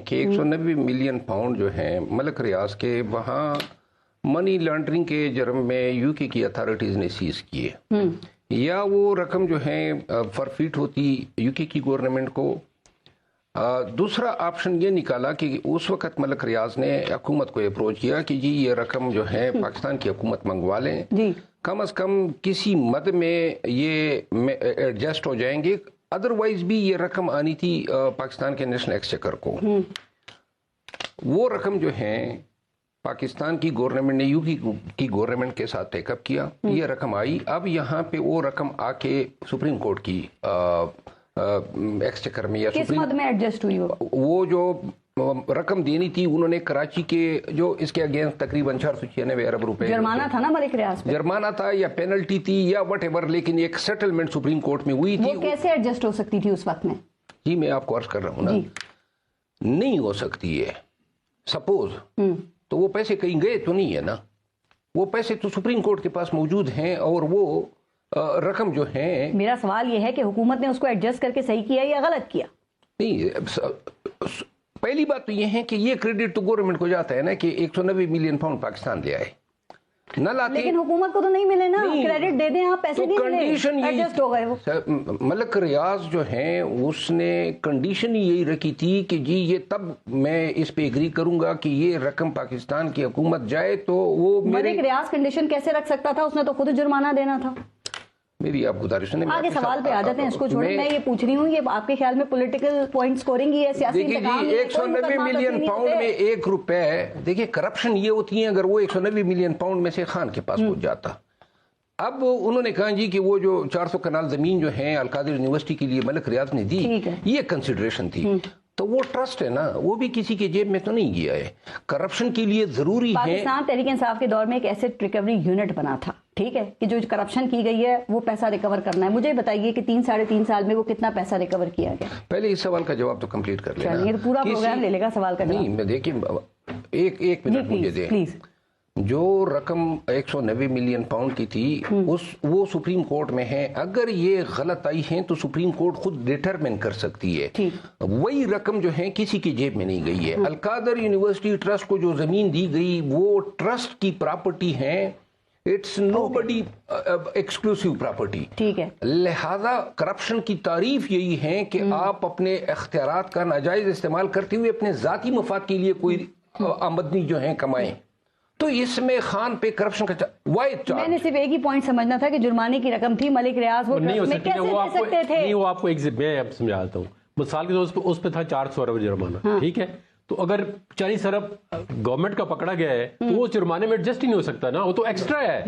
کہ 190 million pound جو ہیں ملک ریاض کے وہاں منی لانڈرنگ کے جرم میں یو کے کی اتھارٹیز نے سیز کیے، یا وہ رقم جو ہے فرفیٹ ہوتی یو کے کی گورنمنٹ کو۔ دوسرا آپشن یہ نکالا کہ اس وقت ملک ریاض نے حکومت کو اپروچ کیا کہ جی یہ رقم جو ہے پاکستان کی حکومت منگوا لیں، کم از کم کسی مد میں یہ ایڈجسٹ ہو جائیں گے، ادروائز بھی یہ رقم آنی تھی پاکستان کے نیشنل ایکسچیکر کو۔ وہ رقم جو ہے پاکستان کی گورنمنٹ نے یو کی گورنمنٹ کے ساتھ ٹیک اپ کیا، یہ رقم آئی۔ اب یہاں پہ وہ رقم آ کے سپریم کورٹ کی ایکسچیکر میں یا کس مد میں ایڈجسٹ ہوئی وہ جو رقم دینی تھی انہوں نے کراچی کے جو اس کے اگینسٹ تقریباً 496 ارب روپے جرمانہ تھا نا ملک ریاض پہ، جرمانہ تھا یا پینلٹی تھی یا وٹ ایور، لیکن ایک سیٹلمنٹ سپریم کورٹ میں ہوئی تھی۔ وہ کیسے ایڈجسٹ ہو سکتی تھی اس وقت میں؟ جی میں آپ کو عرض کر رہا ہوں نا، نہیں ہو سکتی ہے۔ سپوز تو وہ پیسے کہیں گئے تو نہیں ہے نا، وہ پیسے تو سپریم کورٹ کے پاس موجود ہیں، اور وہ رقم جو ہے، میرا سوال یہ ہے کہ حکومت نے اس کو ایڈجسٹ کر کے صحیح کیا یا غلط کیا؟ نہیں، پہلی بات تو یہ ہے کہ یہ کریڈٹ تو گورنمنٹ کو جاتا ہے نا کہ 190 ملین پاؤنڈ پاکستان لے آئے، نہ لاتے۔ لیکن حکومت کو تو نہیں ملے نا، کریڈٹ دے دیں آپ، پیسے نہیں ملے، ایڈجسٹ ہو گئے وہ۔ ملک ریاض جو ہیں اس نے کنڈیشن ہی یہی رکھی تھی کہ جی یہ تب میں اس پہ ایگری کروں گا کہ یہ رقم پاکستان کی حکومت جائے تو وہ ملک ریاض کنڈیشن کیسے رکھ سکتا تھا؟ اس نے تو خود جرمانہ دینا تھا۔ میری آپ گزارش ہے، آگے سوال پہ آ جاتے ہیں، اس کو چھوڑیں۔ میں یہ پوچھ رہی ہوں کہ آپ کے خیال میں پولیٹیکل پوائنٹ سکورنگ ہی ہے، سیاسی انتقام؟ 190 ملین پاؤنڈ میں 1 روپے، دیکھیں کرپشن یہ ہوتی ہے اگر وہ 190 ملین پاؤنڈ میں سے خان کے پاس پہنچ جاتا۔ اب انہوں نے کہا جی کہ وہ جو 400 کنال زمین جو ہے القادر یونیورسٹی کے لیے ملک ریاض نے دی، یہ کنسیڈریشن تھی، تو وہ ٹرسٹ ہے نا، وہ بھی کسی کے جیب میں تو نہیں گیا ہے۔ کرپشن کے لیے ضروری ہے، پاکستان تحریک انصاف کے دور میں ایک ایسٹ ریکوری یونٹ بنا تھا، ٹھیک ہے، کہ جو کرپشن کی گئی ہے وہ پیسہ ریکور کرنا ہے۔ مجھے بتائیے کہ 3-3.5 سال میں وہ کتنا پیسہ ریکور کیا گیا؟ پہلے اس سوال کا جواب تو کمپلیٹ کر لینا۔ یہ پورا پروگرام لے لے گا سوال کا جواب۔ نہیں میں دیکھیں، ایک منٹ مجھے دیں۔ پلیز۔ جو رقم 190 ملین پاؤنڈ کی تھی وہ سپریم کورٹ میں ہے، اگر یہ غلط آئی ہیں تو سپریم کورٹ خود ڈیٹرمن کر سکتی ہے۔ وہی رقم جو ہے کسی کی جیب میں نہیں گئی ہے۔ القادر یونیورسٹی ٹرسٹ کو جو زمین دی گئی وہ ٹرسٹ کی پراپرٹی ہے، it's nobody exclusive property, ٹھیک ہے۔ لہذا کرپشن کی تعریف یہی ہے کہ آپ اپنے اختیارات کا ناجائز استعمال کرتے ہوئے اپنے ذاتی مفاد کے لیے کوئی آمدنی جو ہے کمائیں، تو اس میں خان پہ کرپشن کا میں نے صرف ایک ہی پوائنٹ سمجھنا تھا کہ جرمانے کی رقم تھی، ملک ریاض وہ نہیں ہو سکتی، نہیں وہ آپ کو میں اب سمجھاتا ہوں۔ مثال کے طور اس پہ تھا 400 ارب جرمانہ، ٹھیک ہے، تو اگر 40 ارب گورنمنٹ کا پکڑا گیا ہے تو وہ جرمانے میں ایڈجسٹ ہی نہیں ہو سکتا نا، وہ تو ایکسٹرا ہے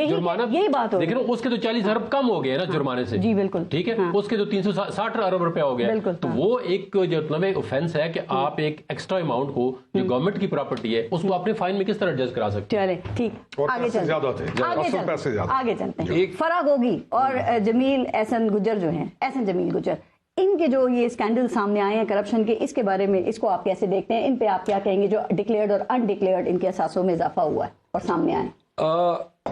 جرمانہ، یہی بات ہو، لیکن اس کے تو 40 ارب کم ہو گئے نا جرمانے سے، جی بالکل، ٹھیک ہے، اس کے تو 360 ارب روپے ہو گیا، تو وہ ایک جو اوفینس ہے کہ آپ ایک ایکسٹرا اماؤنٹ کو جو گورنمنٹ کی پراپرٹی ہے اس کو اپنے فائن میں کس طرح ایڈجسٹ کرا سکتے ہیں؟ چلے ٹھیک، آگے چلتے ہیں۔ فرح گوگی اور جمیل احسن گجر جو ہیں، احسن جمیل گجر، ان کے جو یہ اسکینڈل سامنے آئے ہیں کرپشن کے، اس کے بارے میں اس کو آپ کیسے دیکھتے ہیں؟ ان پہ آپ کیا کہیں گے جو ڈکلیئرڈ اور انڈکلیئرڈ ان کے اثاثوں میں اضافہ ہوا ہے اور سامنے آئے؟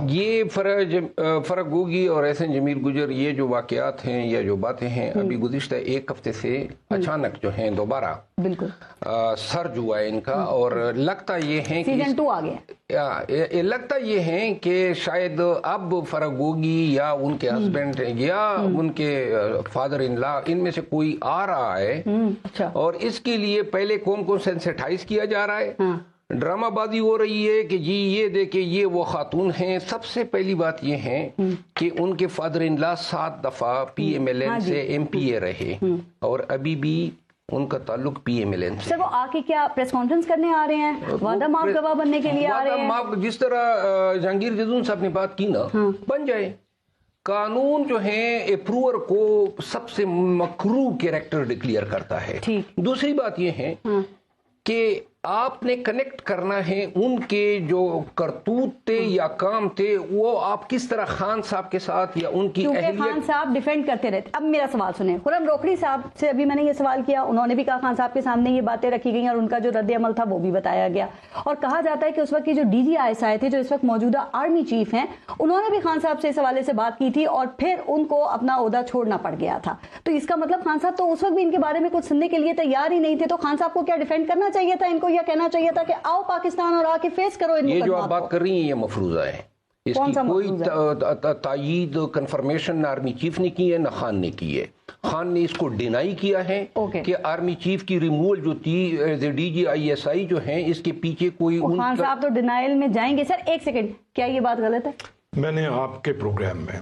یہ فرح گوگی اور احسن جمیل گجر یہ جو واقعات ہیں یا جو باتیں ہیں ابھی گزشتہ 1 ہفتے سے اچانک جو ہیں دوبارہ بالکل سرج ہوا ہے ان کا، اور لگتا یہ ہے کہ سیزن 2 آ گیا، لگتا یہ ہے کہ شاید اب فرح گوگی یا ان کے ہسبینڈ یا ان کے فادر ان لا ان میں سے کوئی آ رہا ہے، اور اس کے لیے پہلے قوم کو سینسیٹائز کیا جا رہا ہے، ڈرامہ بازی ہو رہی ہے کہ جی یہ دیکھیں یہ وہ خاتون ہیں۔ سب سے پہلی بات یہ ہے کہ ان کے فادر ان لا 7 دفعہ پی ایم ایل این سے ایم پی اے رہے، اور ابھی بھی ان کا تعلق پی ایم ایل این سے۔ سر وہ آ کے کیا پریس کانفرنس کرنے آ رہے ہیں؟ وعدہ معاف گواہ بننے کے لیے آ رہے ہیں؟ جس طرح جہانگیر جدون صاحب نے بات کی نا، بن جائے۔ قانون جو ہے اپروور کو سب سے مکروہ کیریکٹر ڈکلیئر کرتا ہے۔ دوسری بات یہ ہے کہ آپ نے کنیکٹ کرنا ہے ان کے جو کرتوت تھے یا کام تھے وہ آپ کس طرح خان صاحب کے ساتھ یا ان کی کیونکہ خان صاحب ڈیفینڈ کرتے رہتے. اب میرا سوال سنیں, خرم روکڑی صاحب سے ابھی میں نے یہ سوال کیا, انہوں نے بھی کہا خان صاحب کے سامنے یہ باتیں رکھی گئی اور ان کا جو رد عمل تھا وہ بھی بتایا گیا, اور کہا جاتا ہے کہ اس وقت کی جو D G I S I تھے جو اس وقت موجودہ آرمی چیف ہیں, انہوں نے بھی خان صاحب سے اس حوالے سے بات کی تھی اور پھر ان کو اپنا عہدہ چھوڑنا پڑ گیا تھا. تو اس کا مطلب خان صاحب تو اس وقت بھی ان کے بارے میں کچھ سننے کے لیے تیار ہی نہیں تھے. تو خان صاحب کو کیا ڈیفینڈ کرنا چاہیے تھا ان کو, یا کہنا چاہیے تھا کہ آؤ پاکستان اور آ کے فیس کرو ان یہ جو آپ بات کر رہی ہیں یہ مفروضہ ہے, اس کی کوئی تائید کنفرمیشن نہ آرمی چیف نے کی ہے نہ خان نے کی ہے. خان نے اس کو ڈینائی کیا ہے کہ آرمی چیف کی ریموول جو تھی D G I S I جو ہیں اس کے پیچھے کوئی خان صاحب تو ڈینائل میں جائیں گے. سر ایک سیکنڈ, کیا یہ بات غلط ہے؟ میں نے آپ کے پروگرام میں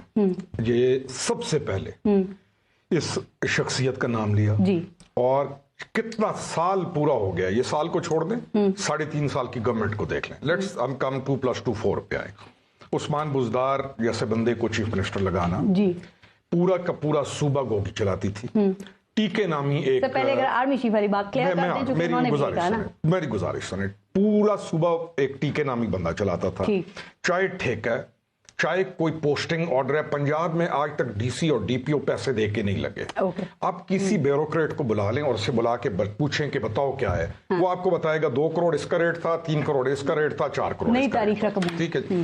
یہ سب سے پہلے اس شخصیت کا نام لیا جی, اور کتنا سال پورا ہو گیا, یہ سال کو چھوڑ دیں, 3.5 سال کی گورنمنٹ کو دیکھ لیں. لیٹس ہم کم 2+2 4 پہ آئیں. عثمان بزدار جیسے بندے کو چیف منسٹر لگانا, جی پورا کا پورا صوبہ گوگی چلاتی تھی. ٹیکے نامی ایک, پہلے اگر آرمی چیف والی بات کلیئر کر دیں جو انہوں نے بھی کہا نا, میری گزارش سنیں, پورا صوبہ ایک ٹیکے نامی بندہ چلاتا تھا. چاہے ٹھیکہ چاہے کوئی پوسٹنگ آرڈر ہے, پنجاب میں آج تک ڈی سی اور ڈی پی او پیسے دے کے نہیں لگے. آپ کسی بیوروکریٹ کو بلا لیں اور اسے بلا کے پوچھیں کہ بتاؤ کیا ہے, وہ آپ کو بتائے گا 2 کروڑ اس کا ریٹ تھا, 3 کروڑ اس کا ریٹ تھا, 4 کروڑ نئی تاریخ رقم. ٹھیک ہے جی.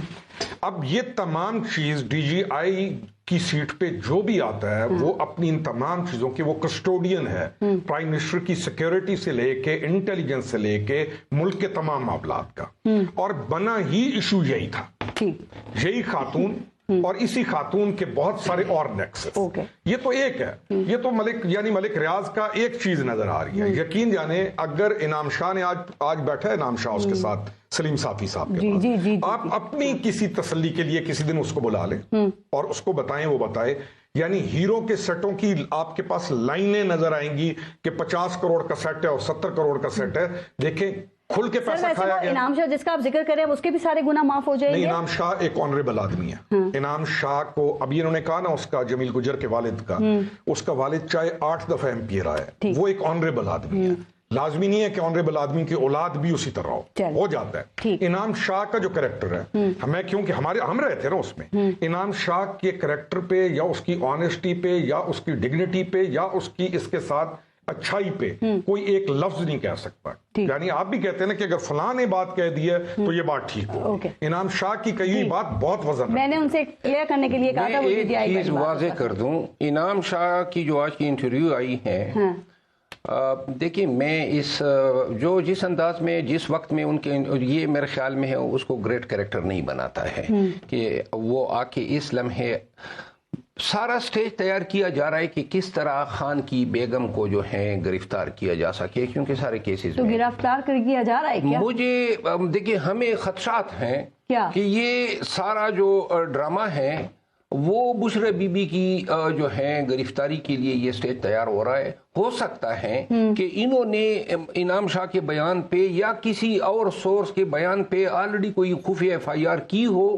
اب یہ تمام چیز ڈی جی آئی کی سیٹ پہ جو بھی آتا ہے وہ اپنی ان تمام چیزوں کی وہ کسٹوڈین ہے, پرائم منسٹر کی سیکیورٹی سے لے کے انٹیلیجنس سے لے کے ملک کے تمام معاملات کا. اور بنا ہی ایشو یہی تھا, یہی خاتون اور اسی خاتون کے بہت سارے اور نیکسس. یہ تو ایک ہے, یہ تو ملک ریاض کا ایک چیز نظر آ رہی ہے. یقین جانے اگر انعام شاہ نے آج بیٹھا ہے انعام شاہ اس کے ساتھ سلیم صافی صاحب کے پاس, آپ اپنی کسی تسلی کے لیے کسی دن اس کو بلا لیں اور اس کو بتائیں, وہ بتائے. یعنی ہیرو کے سیٹوں کی آپ کے پاس لائنیں نظر آئیں گی کہ 50 کروڑ کا سیٹ ہے اور 70 کروڑ کا سیٹ ہے. دیکھیں کھل کے پیسہ کھایا گیا. انعام شاہ جس کا آپ ذکر کریں اس کے بھی سارے گناہ معاف ہو جائیں گے. نہیں, انعام شاہ ایک آنریبل آدمی ہے. انعام شاہ کو ابھی انہوں نے کہا نا اس کا جمیل گجر کے والد کا, اس کا والد چاہے 8 دفعہ ایم پی رہا ہے, وہ ایک آنریبل آدمی ہے. لازمی نہیں ہے کہ آنریبل آدمی کی اولاد بھی اسی طرح ہو جاتا ہے. انعام شاہ کا جو کریکٹر ہے, ہمیں کیونکہ ہم رہے تھے نا اس میں, انعام شاہ کے کریکٹر پہ یا اس کی آنیسٹی پہ یا اس کی ڈگنیٹی پہ یا اس کی اس کے ساتھ اچھائی پہ کوئی ایک لفظ نہیں کہہ سکتا. یعنی آپ بھی کہتے ہیں نا کہ اگر فلاں نے بات کہہ دی ہے تو یہ بات ٹھیک ہو. انعام شاہ کی کہی بات بہت وزن. میں نے ان سے کلیئر کرنے کے لیے کہا تھا, ایک چیز واضح کر دوں, انعام شاہ کی جو آج کی انٹرویو آئی ہے, دیکھیں میں جس انداز میں جس وقت میں ان کے یہ میرے خیال میں ہے اس کو گریٹ کریکٹر نہیں بناتا ہے کہ وہ آ کے اس لمحے سارا سٹیج تیار کیا جا رہا ہے کہ کس طرح خان کی بیگم کو جو ہے گرفتار کیا جا سکے, کیونکہ سارے کیسز تو گرفتار کیا جا رہا ہے کیا؟ مجھے دیکھیں ہمیں خدشات ہیں کہ یہ سارا جو ڈرامہ ہے وہ بشرا بی بی کی جو ہے گرفتاری کے لیے یہ سٹیج تیار ہو رہا ہے. ہو سکتا ہے کہ انہوں نے انعام شاہ کے بیان پہ یا کسی اور سورس کے بیان پہ آلریڈی کوئی خفیہ FIR کی ہو,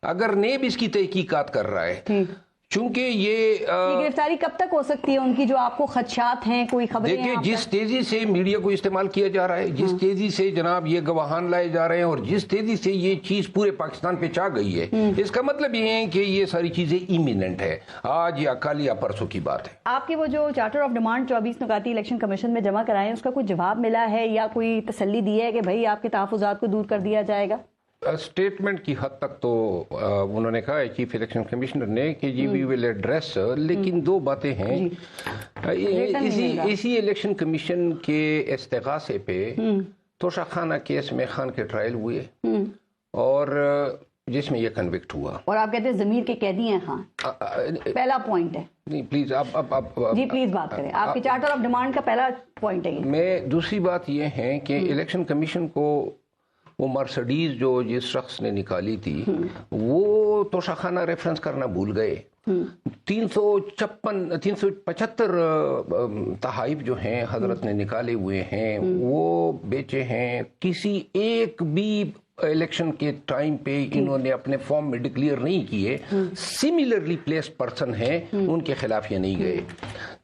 اگر نیب اس کی تحقیقات کر رہا ہے. چونکہ یہ گرفتاری کب تک ہو سکتی ہے ان کی جو آپ کو خدشات ہیں, کوئی خبریں؟ دیکھیں جس تیزی سے میڈیا کو استعمال کیا جا رہا ہے, جس تیزی سے جناب یہ گواہان لائے جا رہے ہیں اور جس تیزی سے یہ چیز پورے پاکستان پہ چھا گئی ہے, اس کا مطلب یہ ہے کہ یہ ساری چیزیں ایمیننٹ ہے, آج یا کل یا پرسوں کی بات ہے. آپ کی وہ جو چارٹر آف ڈیمانڈ 24 نکاتی الیکشن کمیشن میں جمع کرائے ہیں, اس کا کوئی جواب ملا ہے یا کوئی تسلی دی ہے کہ بھائی آپ کے تحفظات کو دور کر دیا جائے گا؟ اسٹیٹمنٹ کی حد تک تو انہوں نے کہا ہے چیف الیکشن کمیشنر نے کہ جی وی ول ایڈریس, لیکن 2 باتیں ہیں. اسی الیکشن کمیشن کے استغاثے پہ توشہ خانہ کیس میں خان کے ٹرائل ہوئے اور جس میں یہ کنوکٹ ہوا, اور آپ کہتے ہیں ضمیر کے قیدی ہیں خان. پہلا پوائنٹ ہے. نہیں پلیز آپ جی پلیز بات کریں, آپ کی چارٹر آف ڈیمانڈ کا پہلا پوائنٹ ہے. میں دوسری بات یہ ہے کہ الیکشن کمیشن کو وہ مرسڈیز جو جس شخص نے نکالی تھی وہ توشہ خانہ ریفرنس کرنا بھول گئے. 375 تحائف جو ہیں حضرت نے نکالے ہوئے ہیں وہ بیچے ہیں. کسی ایک بھی الیکشن کے ٹائم پہ انہوں نے اپنے فارم میں ڈکلیئر نہیں کیے. سملرلی پلیسڈ پرسن ہیں, ان کے خلاف یہ نہیں گئے.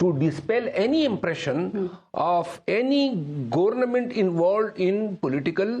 to dispel any impression of any government involved in political